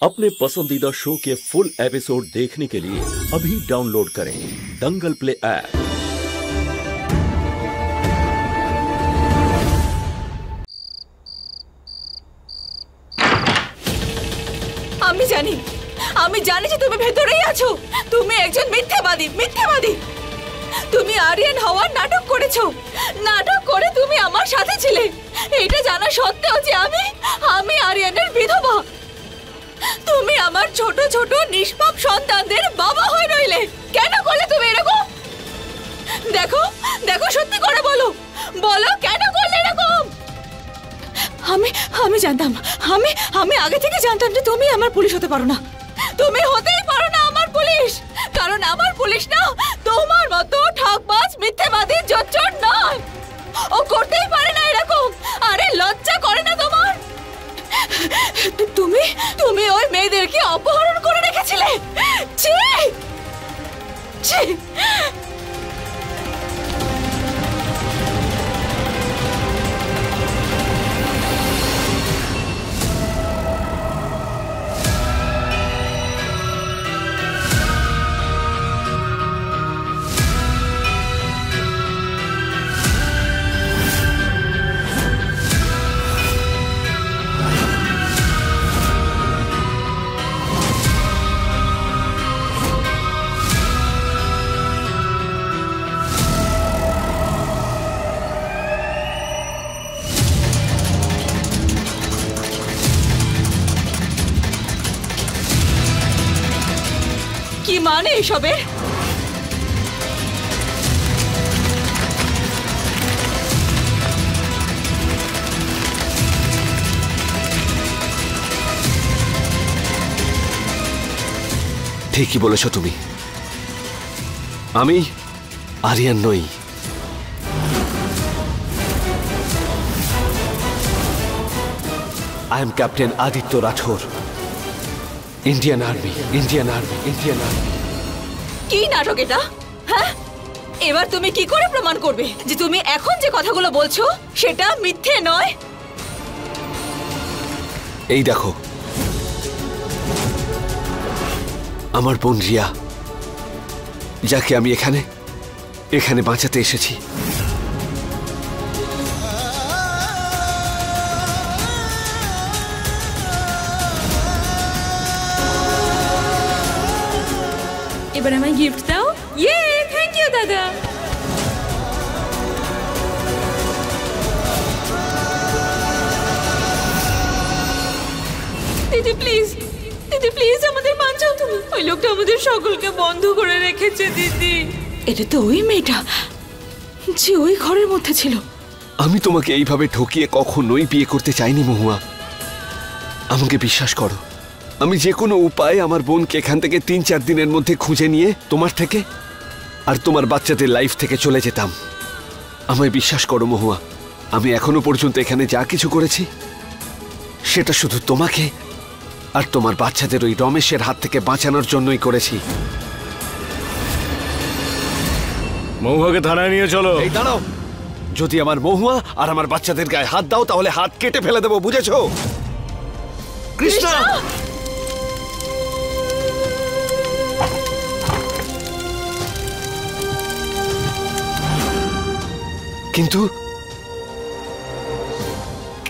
अपने पसंदीदा शो के फुल एपिसोड देखने के लिए अभी डाउनलोड करें दंगल प्ले ऐप। আমি জানি যে তুমি ভেতরেই আছো। তুমি একজন মিথ্যাবাদী। তুমি আরিয়ান হওয়ার নাটক করেছো। নাটক করে তুমি আমার সাথে ছিলে। এটা জানা সত্ত্বেও যে আমি আরিয়ানের বিধবা। তুমি আমার ছোট ছোট নিষ্পাপ সন্তানদের বাবা হয়ে রইলে। কেন করলে তুমি এরকম? দেখো সত্যি করে বলো কেন করলে এরকম? আমি জানতাম, আমি আগে থেকে জানতাম যে তুমি আমার পুলিশ হতে পারো না। তুমি হতেই পারো না আমার পুলিশ, কারণ আমার পুলিশ না তোমার মতো ঠকবাজ মিথ্যেবাদী জোচ্চোর নয়। ও করতেই পারে না এরকম। আরে লজ্জা করে না তোমার? তুমি ওই মেয়েদেরকে অপহরণ করে রেখেছিলে। ছি ছি। কি মানে এসবের? ঠিকই বলেছো তুমি। আমি আরিয়ান নই। I am Captain Aditya Rathore, Indian Army। কি নাটক এটা? হ্যাঁ, এবার তুমি কি করে প্রমাণ করবে যে তুমি এখন যে কথাগুলো বলছো সেটা মিথ্যে নয়? এই দেখো, আমার বোন রিয়া, যাকে আমি এখানে বাঁচাতে এসেছি। এবার আমায় গিফট দাও। ইয়ে, থ্যাংক ইউ দাদা। দিদি প্লিজ আমাদের বাঁচাও তুমি। ওই লোকটা আমাদের সকলকে বন্ধ করে রেখেছে দিদি। এটা তো ওই মেয়েটা যে ওই ঘরের মধ্যে ছিল। আমি তোমাকে এইভাবে ঠকিয়ে কখনোই বিয়ে করতে চাইনি মহুয়া। আমাকে বিশ্বাস করো, আমি যে কোনো উপায়ে আমার বোনকে এখান থেকে 3-4 দিনের মধ্যে খুঁজে নিয়ে তোমার থেকে আর তোমার বাচ্চাদের লাইফ থেকে চলে যেতাম। আমায় বিশ্বাস করো মহুয়া, আমি এখনো পর্যন্ত এখানে যা কিছু করেছি সেটা শুধু তোমাকে আর তোমার বাচ্চাদের ওই রমেশের হাত থেকে বাঁচানোর জন্যই করেছি। মহুয়াকে থানায় নিয়ে চলো। এই দাঁড়াও, যদি আমার মহুয়া আর আমার বাচ্চাদের গায়ে হাত দাও তাহলে হাত কেটে ফেলে দেবো, বুঝেছো? কৃষ্ণা!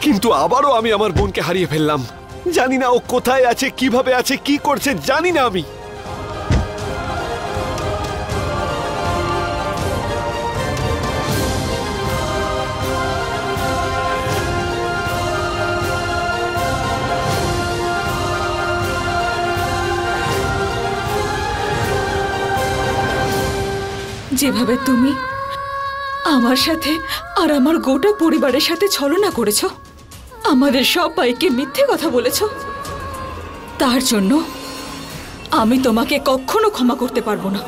কিন্তু আবারও আমি আমার বোনকে হারিয়ে ফেললাম। জানি না ও কোথায় আছে, কিভাবে আছে, কি করছে জানি না আমি। যেভাবে তুমি আমার সাথে আর আমার গোটা পরিবারের সাথে ছলনা করেছো, আমাদের সবাইকে মিথ্যে কথা বলেছো, তার জন্য আমি তোমাকে কখনো ক্ষমা করতে পারবো না।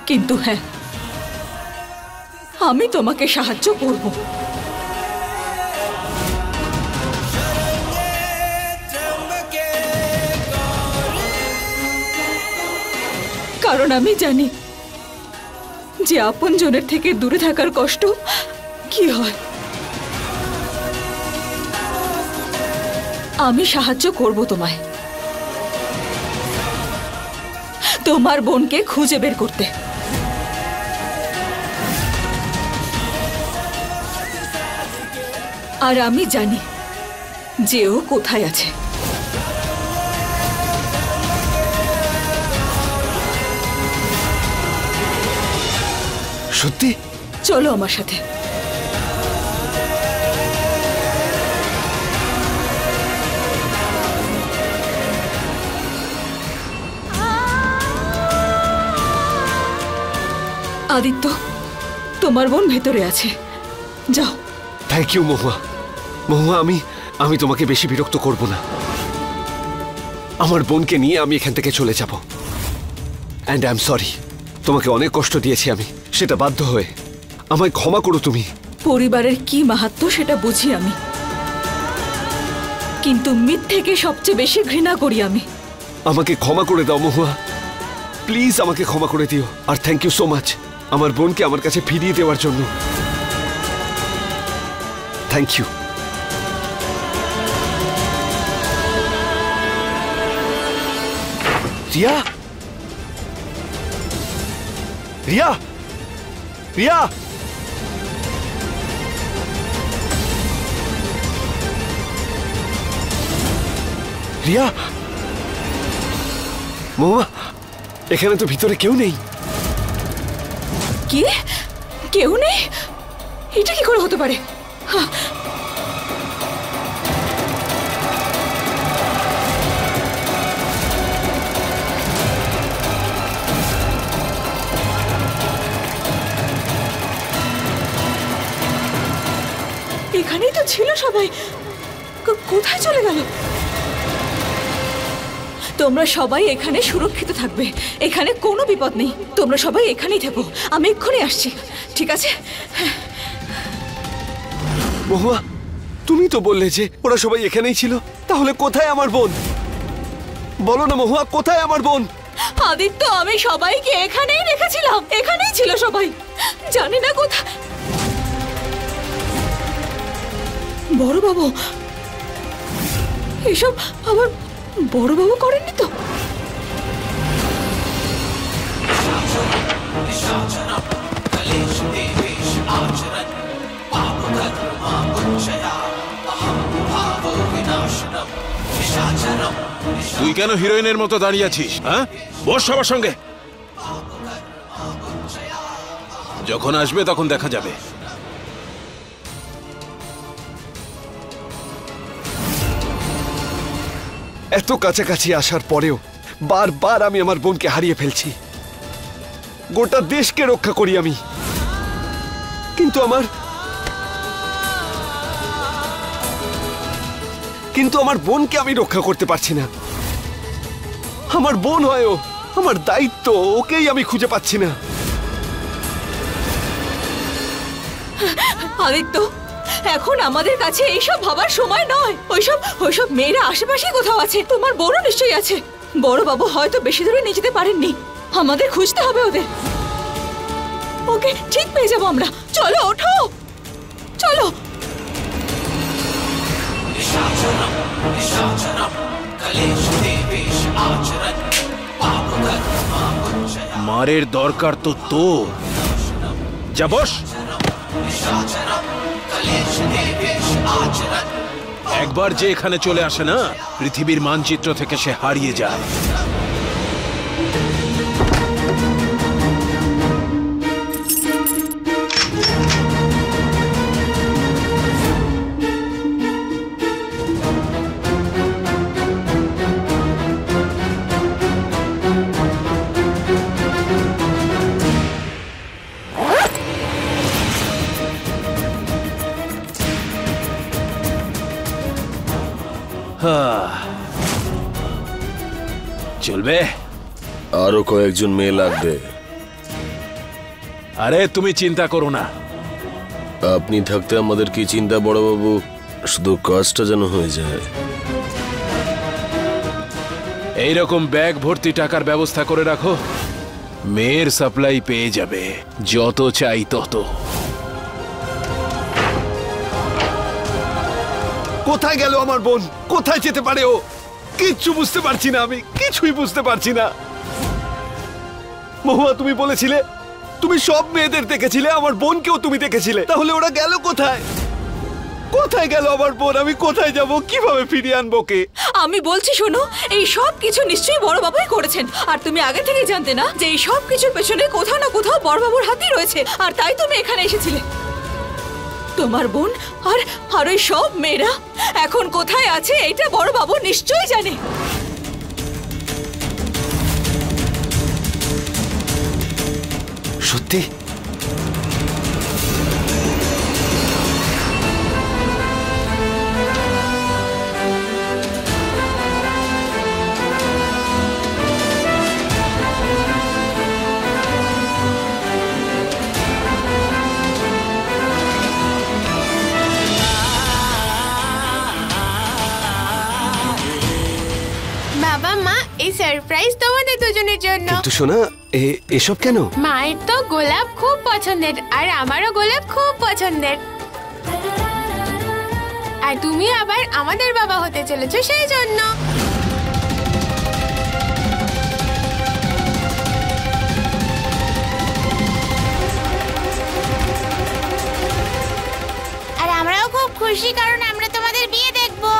কিন্তু হ্যাঁ, আমি তোমাকে সাহায্য করব। কারণ আমি জানি যে আপনজনের থেকে দূরে থাকার কষ্ট কি হয়। আমি সাহায্য করব তোমায়, তোমার বোনকে খুঁজে বের করতে। আর আমি জানি যে ও কোথায় আছে। সত্যি? চলো আমার সাথে। আদিত্য, তোমার বোন ভেতরে আছে, যাও। থ্যাংক ইউ মহুয়া। মহুয়া, আমি তোমাকে বেশি বিরক্ত করব না। আমার বোনকে নিয়ে আমি এখান থেকে চলে যাব। অ্যান্ড আই এম সরি, তোমাকে অনেক কষ্ট দিয়েছি আমি, সেটা বাধ্য হয়ে। আমায় ক্ষমা করো তুমি। পরিবারের কি মাহাত্ম্য সেটা বুঝি আমি, কিন্তু মিথ্যেকে সবচেয়ে বেশি ঘৃণা করি আমি। আমাকে ক্ষমা করে দাও মহুয়া, প্লিজ আমাকে ক্ষমা করে দিও। আর থ্যাংক ইউ সো মাচ আমার বোনকে আমার কাছে ফিরিয়ে দেওয়ার জন্য। Thank you. রিয়া, রিয়া, রিয়া, রিয়া। মহুয়া, এখানে তো ভিতরে কেউ নেই। কি? কেউ নেই? এটা কি করে হতে পারে? এখানেই তো ছিল সবাই, কোথায় চলে গেল? তোমরা সবাই এখানে সুরক্ষিত থাকবে, এখানে কোনো বিপদ নেই। তোমরা সবাই এখানেই থাকো, আমি এক্ষুনি আসছি, ঠিক আছে? মহুয়া, তুমি তো বললে যে ওরা সবাই এখানেই ছিল, তাহলে কোথায় আমার বোন? বলো না মহুয়া, কোথায় আমার বোন? আদিত্য, আমি সবাইকে এখানেই রেখেছিলাম, এখানেই ছিল সবাই, জানি না কোথায়। বড়বাবু, এসব আবার বড়বাবু করেননি তো? তুই কেন হিরোইনের মতো দাঁড়িয়ে আছিস? হ্যাঁ, বস সবার সঙ্গে। যখন আসবে তখন দেখা যাবে। এত কাছাকাছি আসার পরেও বারবার আমি আমার বোনকে হারিয়ে ফেলছি। গোটা দেশকে রক্ষা করি আমি, কিন্তু আমার বোনকে আমি রক্ষা করতে পারছি না। আমার বোন হয়ও আমার দায়িত্ব, ওকেই আমি খুঁজে পাচ্ছি না। আদিত্য, এখন আমাদের কাছে এইসব ভাবার সময় নয়। ওইসব মেয়েরা আশেপাশেই কোথাও আছে, তোমার বড় নিশ্চয়ই আছে। বড় বাবু হয়তো বেশি দূরে নিয়ে যেতে পারেননি, আমাদের খুঁজতে হবে ওদের। ওকে ঠিক পেয়ে যাবো আমরা। চলো, ওঠো, চলো। মারের দরকার তো তোর। যা বস। একবার যে এখানে চলে আসে না, পৃথিবীর মানচিত্র থেকে সে হারিয়ে যায়। চলবে? আরো কয়েকজন মেয়ে লাগবে। আরে তুমি চিন্তা করো না, আপনি থাকতে আমাদের কি চিন্তা বড়বাবু, শুধু কাজটা যেন হয়ে যায়। এইরকম ব্যাগ ভর্তি টাকার ব্যবস্থা করে রাখো, মেয়ের সাপ্লাই পেয়ে যাবে, যত চাই তত। কোথায় গেল আমার বোন? কোথায় যেতে পারে ও? কিচ্ছু বুঝতে পারছি না, আমি কিছুই বুঝতে পারছি না। মহুয়া, তুমি বলেছিলে তুমি সব মেয়েদের দেখেছিলে, আমার বোনকেও তুমি দেখেছিলে, তাহলে ওরা গেল কোথায়? কোথায় গেল আমার বোন? আমি কোথায় যাব? কিভাবে ফিরিয়ে আনবো কে? আমি বলছি শোনো, এই সব কিছু নিশ্চয়ই বড় বাবুই করেছেন। আর তুমি আগে থেকে জানতে না যে এই সব কিছুর পেছনে কোথাও না কোথাও বড় বাবুর হাতই রয়েছে, আর তাই তুমি এখানে এসেছিলে। তোমার বোন আর ওই সব মেয়েরা এখন কোথায় আছে এটা বড় বাবু নিশ্চয়ই জানে। সত্যি? বাবা মা, এই সারপ্রাইজ তোমাদের দুজনের জন্য। কিন্তু শোনা, এসব কেন? মায়ের তো গোলাপ খুব পছন্দের, আর আমারও গোলাপ খুব পছন্দের। আর তুমি আবার আমাদের বাবা হতে চলেছো, সেই জন্য। আর আমরাও খুব খুশি, কারণ আমরা তোমাদের বিয়ে দেখবো।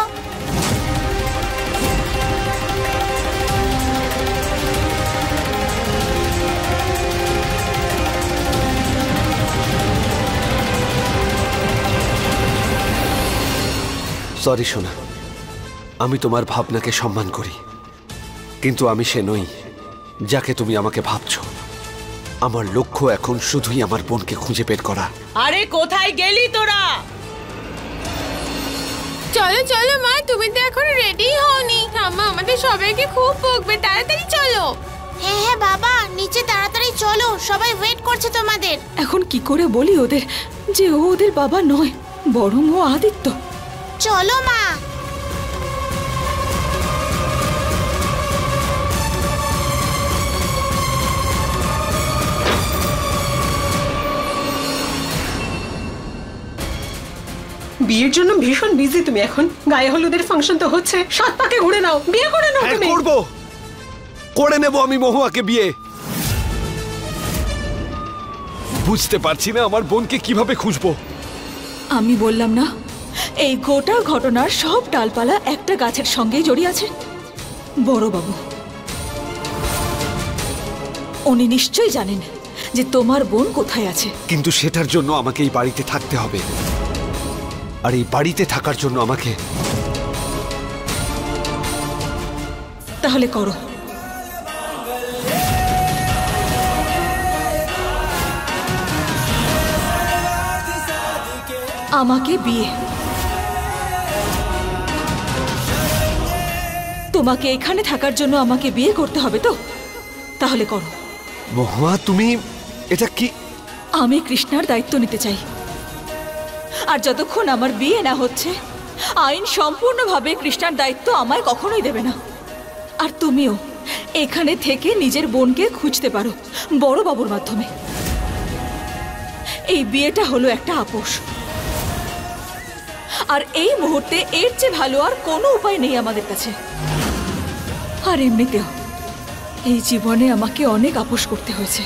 সরি সোনা, আমি তোমার ভাবনাকে সম্মান করি, কিন্তু আমি সে নই যাকে তুমি আমাকে ভাবছো। আমার লক্ষ্য এখন শুধুই আমার বোনকে খুঁজে বের করা। আরে কোথায় গেলি তোরা? চলো চলো মা, তুমি তো এখন রেডি হওনি। আম্মা আমাদের সবাইকে খুব বকবে, তাড়াতাড়ি চলো। হ্যাঁ হ্যাঁ বাবা, নিচে তাড়াতাড়ি চলো, সবাই ওয়েট করছে তোমাদের। এখন কি করে বলি ওদের যে ও ওদের বাবা নয়, বরং ও আদিত্য। চলো মা। বিয়ের জন্য ভীষণ বিজি তুমি এখন। গায়ে হলুদের ফাংশন তো হচ্ছে, 7 পাকে ঘুরে নাও, বিয়ে করে নাও তুমি। করবো, করে নেব আমি মহুয়াকে বিয়ে। বুঝতে পারছি না আমার বোনকে কিভাবে খুঁজবো। আমি বললাম না, এই গোটা ঘটনার সব ডালপালা একটা গাছের সঙ্গেই জড়িয়ে আছে। বড় বাবু উনি নিশ্চয়ই জানেন যে তোমার বোন কোথায় আছে। কিন্তু সেটার জন্য আমাকে এই বাড়িতে থাকতে হবে, আর এই বাড়িতে থাকার জন্য আমাকে। তাহলে করো। আমাকে বিয়ে। তোমাকে এখানে থাকার জন্য আমাকে বিয়ে করতে হবে তো? তাহলে করো। মহুয়া, তুমি এটা কি? আমি কৃষ্ণার দায়িত্ব নিতে চাই, আর যতক্ষণ আমার বিয়ে না হচ্ছে আইন সম্পূর্ণভাবে কৃষ্ণার দায়িত্ব আমায় কখনোই দেবে না। আর তুমিও এখানে থেকে নিজের বোনকে খুঁজতে পারো বড় বাবুর মাধ্যমে। এই বিয়েটা হলো একটা আপোষ, আর এই মুহূর্তে এর চেয়ে ভালো আর কোনো উপায় নেই আমাদের কাছে। আর এমনিতেও এই জীবনে আমাকে অনেক আপোষ করতে হয়েছে,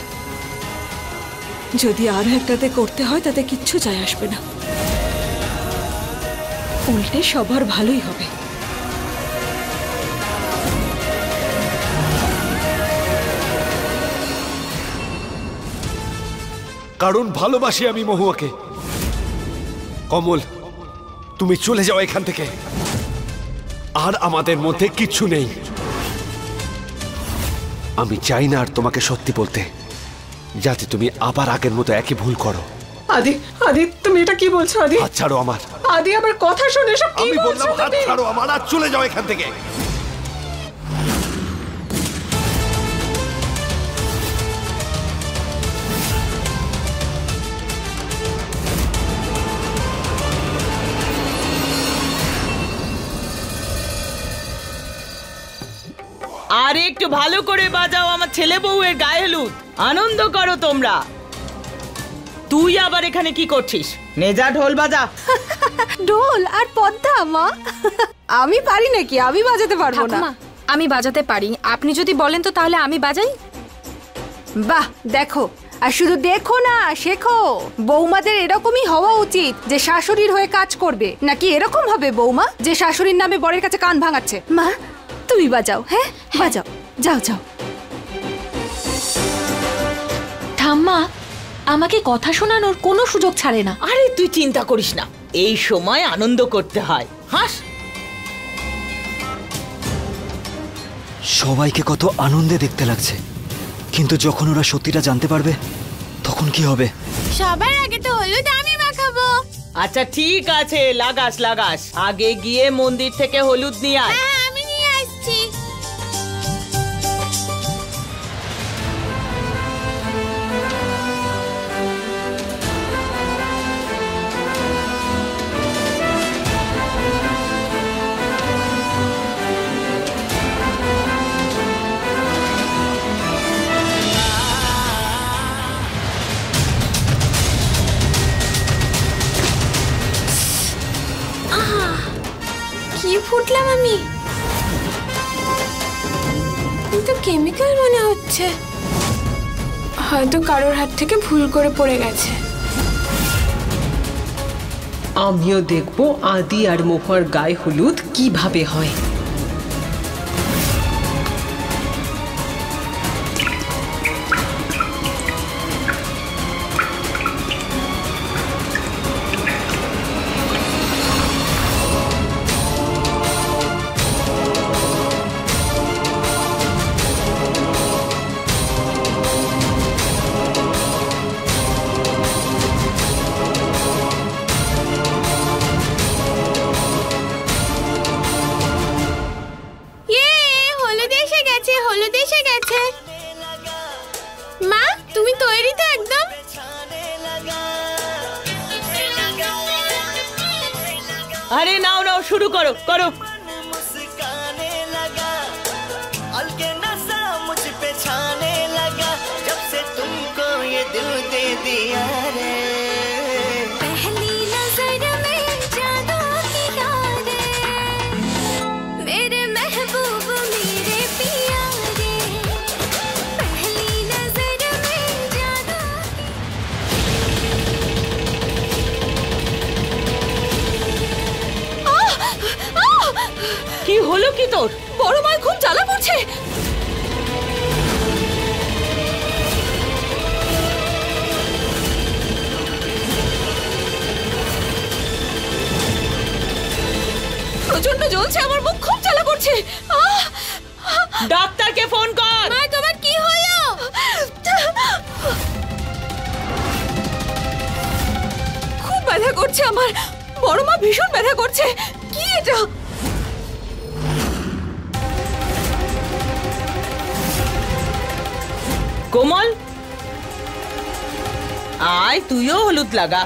যদি আরো একটাতে করতে হয় তাতে কিচ্ছু যায় আসবে না, উল্টে সবার ভালোই হবে। কারণ ভালোবাসি আমি মহুয়াকে। কমল, তুমি চলে যাও এখান থেকে, আর আমাদের মধ্যে কিচ্ছু নেই। আমি চাই না আর তোমাকে সত্যি বলতে, যাতে তুমি আবার আগের মতো একই ভুল করো। আদি, আদি তুমি এটা কি বলছো? আদি হাত ছাড়ো আমার। আদি আমার কথা শুনে সব কি আমি বলছো? বললাম হাত ছাড়ো আমার, আর চলে যাও এখান থেকে। আর একটু ভালো করে বাজাও, আমার ছেলে বউয়ের গায়ে হলুদ। আনন্দ করো তোমরা। তুই আবার এখানে কি করছিস? নে যা ঢোল বাজা। ঢোল আর পদ্মা মা? আমি পারি নাকি? আমি বাজাতে পারবো না। আমি বাজাতে পারি, আপনি যদি বলেন তো তাহলে আমি বাজাই। বাহ, দেখো, আর শুধু দেখো না, শেখো। বৌমাদের এরকমই হওয়া উচিত যে শাশুড়ির হয়ে কাজ করবে, নাকি এরকম হবে বৌমা যে শাশুড়ির নামে বরের কাছে কান ভাঙাচ্ছে। মা তুমি বাজাও। হ্যাঁ বাজাও, যাও যাও। ঠাম্মা আমাকে কথা শোনানোর কোনো সুযোগ ছাড়ে না। আরে তুই চিন্তা করিস না, এই সময় আনন্দ করতে হয়। হাস। সবাইকে কত আনন্দে দেখতে লাগছে, কিন্তু যখন ওরা সত্যিটা জানতে পারবে তখন কি হবে? সবার আগে তো হলুদ আমি মাখাবো। আচ্ছা ঠিক আছে, লাগাস লাগাস। আগে গিয়ে মন্দির থেকে হলুদ নিয়ে আয়। হ্যাঁ আমি নিয়ে আসছি। কি ফুটলাম আমি? কিন্তু কেমিক্যাল মনে হচ্ছে, হয়তো কারোর হাত থেকে ভুল করে পড়ে গেছে। আমিও দেখবো আদি আর মহুয়ার গায়ে হলুদ কিভাবে হয়। মা তুমি তৈরি তো একদম? আরে নাও নাও, শুরু করো করো। কি হলো কি তোর? বড় মায় খুব জ্বালা করছে। প্রচন্ড জ্বলছে, আমার মুখ খুব জ্বালা করছে। ডাক্তারকে ফোন কর। মা তোমার কি হলো? খুব ব্যথা করছে আমার। বড় মা ভীষণ ব্যথা করছে। কি এটা? কোমল আয়, তুইও হলুদ লাগা।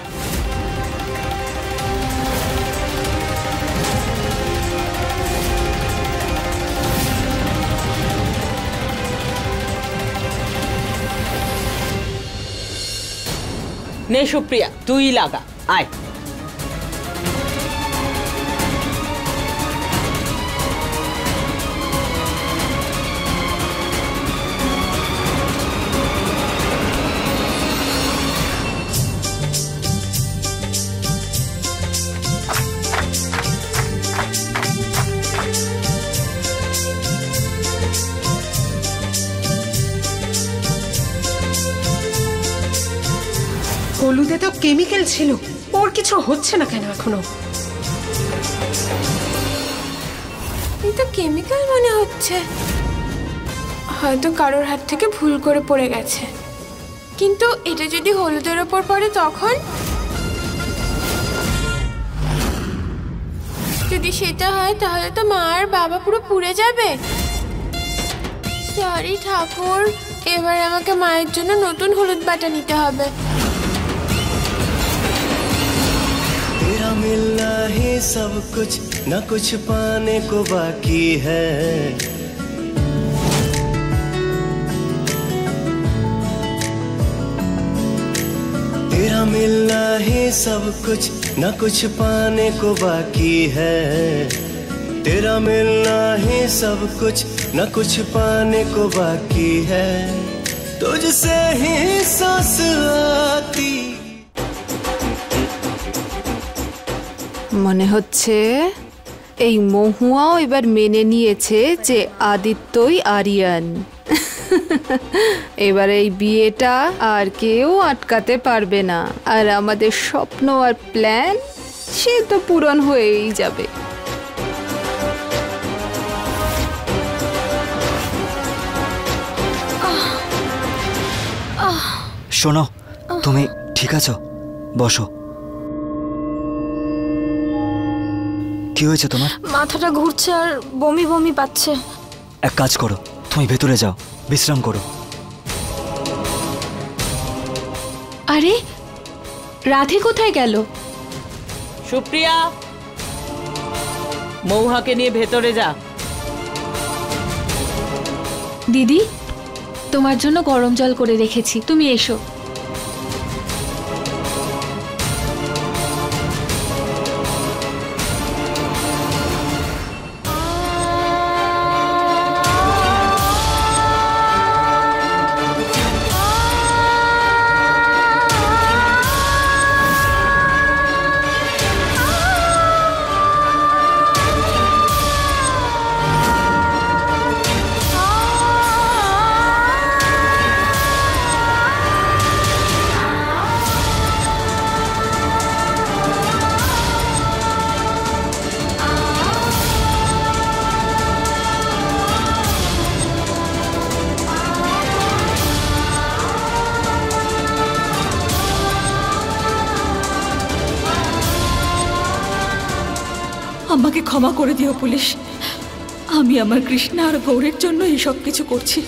নে সুপ্রিয়া, তুই লাগা, আয়। হলুদে তো কেমিক্যাল ছিল, ওর কিছু হচ্ছে না কেন এখনো? এটা কেমিক্যাল মনে হচ্ছে, হয়তো কারোর হাত থেকে ভুল করে পড়ে গেছে। কিন্তু এটা যদি হলুদের ওপর পড়ে তখন? যদি সেটা হয় তাহলে তো মা আর বাবা পুরো পুড়ে যাবে। সরি ঠাকুর, এবার আমাকে মায়ের জন্য নতুন হলুদ বাটা নিতে হবে। तेरा मिलना ही सब कुछ, न कुछ पाने को बाकी है। तेरा तेरा मिलना ही सब कुछ न कुछ पाने को बाकी है तेरा मिलना ही सब कुछ न कुछ पाने को बाकी है तुझसे ही सांस आती মনে হচ্ছে এই মহুয়াও এবার মেনে নিয়েছে যে আদিত্যই আরিয়ান। এবার এই বিয়েটা আর কেউ আটকাতে পারবে না আর আমাদের স্বপ্ন আর প্ল্যান সে তো পূরণ হয়েই যাবে। শোনো, তুমি ঠিক আছো? বসো। কি হয়েছে তোমার? মাথাটা ঘুরছে আর বমি বমি পাচ্ছে। এক কাজ করো, তুমি ভেতরে যাও, বিশ্রাম করো। আরে রাধে কোথায় গেল? সুপ্রিয়া, মৌহাকে নিয়ে ভেতরে যা। দিদি, তোমার জন্য গরম জল করে রেখেছি, তুমি এসো। আমাকে ক্ষমা করে দিও পুলিশ, আমি আমার কৃষ্ণা আর গৌরের জন্য এই সব কিছু করছি।